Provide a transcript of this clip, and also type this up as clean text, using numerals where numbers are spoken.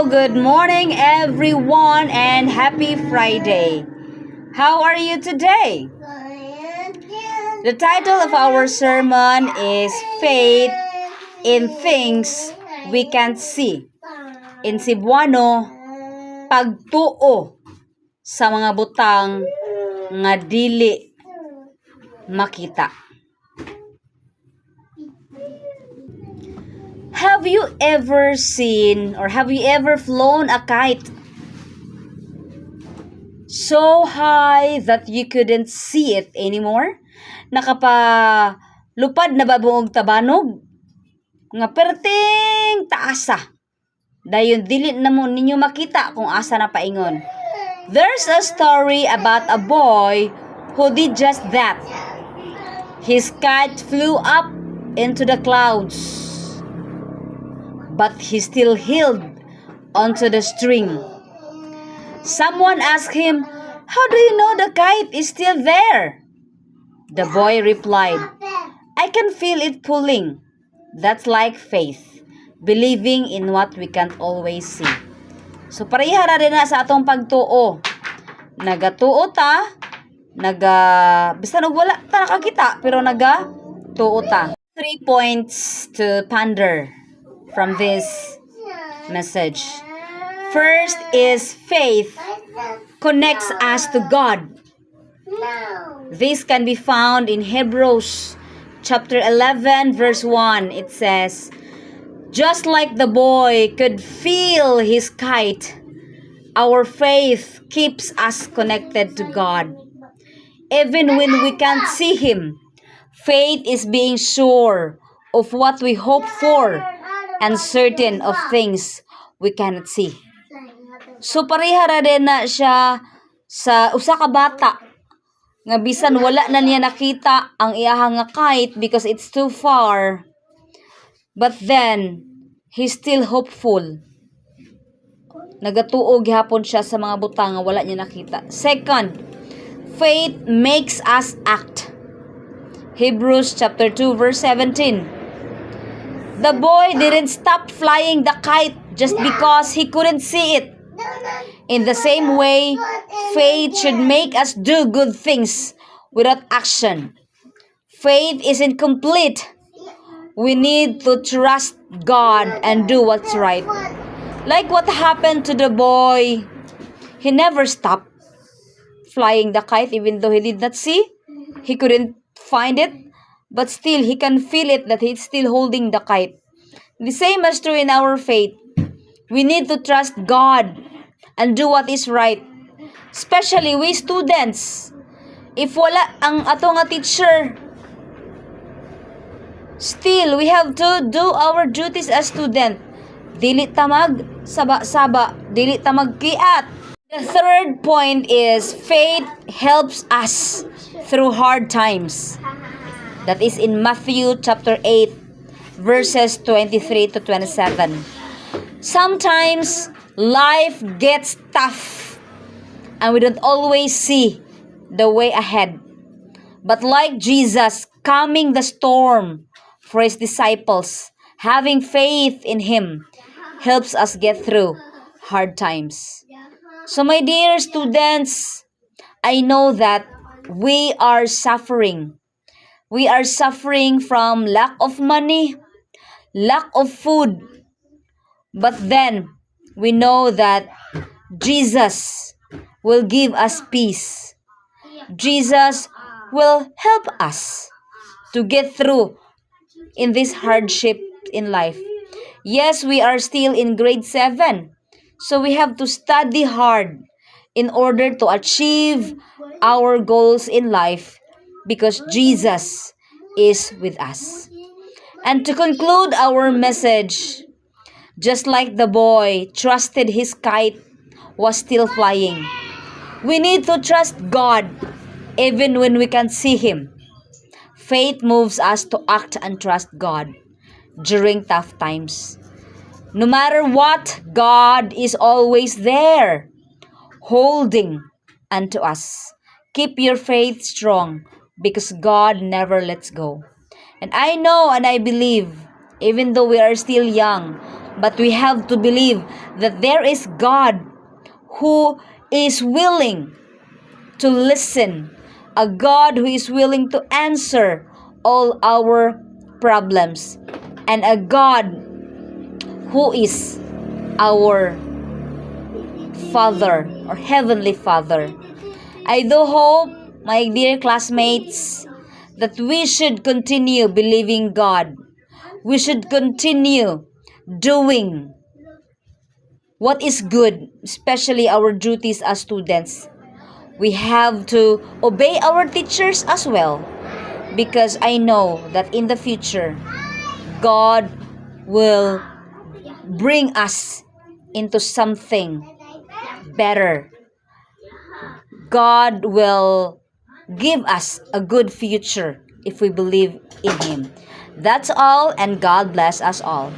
good morning everyone and happy Friday. How are you today? The title of our sermon is Faith in Things We Can't See. In Cebuano, pagtuo sa mga butang nga dili makita. Have you ever seen or have you ever flown a kite so high that you couldn't see it anymore? Nakapalupad na ba buong tabanog? Nga perting taasa. Dayon dili na mo ninyo makita kung asa na paingon. There's a story about a boy who did just that. His kite flew up into the clouds, but he still held onto the string. Someone asked him, "How do you know the kite is still there?" The boy replied, "I can feel it pulling." That's like faith, believing in what we can't always see. So pareha ra din na sa atong pagtuo. Nagatuo ta, bisan og wala ta nakakita, pero nagatuo ta. 3 points to ponder from this message. First is faith connects us to God. This can be found in Hebrews chapter 11 verse 1. It says, "Just like the boy could feel his kite, our faith keeps us connected to God. Even when we can't see Him, faith is being sure of what we hope for and certain of things we cannot see." So pareha ra din na siya sa usa ka bata nga bisan wala na niya nakita ang iyahang nga kite because it's too far, but then he's still hopeful. Nagatuo gihapon siya sa mga butang nga wala niya nakita. Second, faith makes us act. Hebrews chapter 2 verse 17. The boy didn't stop flying the kite just because he couldn't see it. In the same way, faith should make us do good things without action. Faith isn't complete. We need to trust God and do what's right. Like what happened to the boy, he never stopped flying the kite even though he did not see. He couldn't find it, but still he can feel it that he's still holding the kite. The same is true in our faith. We need to trust God and do what is right. Especially we students. If wala ang ato nga teacher, still we have to do our duties as student. Dili tamag saba-saba, dili tamag kiat. The third point is faith helps us through hard times. That is in Matthew chapter 8 verses 23 to 27. Sometimes life gets tough and we don't always see the way ahead. But like Jesus calming the storm for his disciples, having faith in him helps us get through hard times. So my dear students, I know that we are suffering. We are suffering from lack of money, lack of food. But then we know that Jesus will give us peace. Jesus will help us to get through in this hardship in life. Yes, we are still in grade 7. So we have to study hard in order to achieve our goals in life because Jesus is with us. And to conclude our message, just like the boy trusted his kite was still flying, we need to trust God even when we can't see Him. Faith moves us to act and trust God during tough times. No matter what, God is always there, holding unto us. Keep your faith strong because God never lets go. And I know and I believe, even though we are still young, But we have to believe that there is God who is willing to listen, a God who is willing to answer all our problems, and a God who is our Father or Heavenly Father. I do hope, my dear classmates, that we should continue believing God. We should continue doing what is good, especially our duties as students. We have to obey our teachers as well, because I know that in the future, God will bring us into something better. God will give us a good future if we believe in Him. That's all, and God bless us all.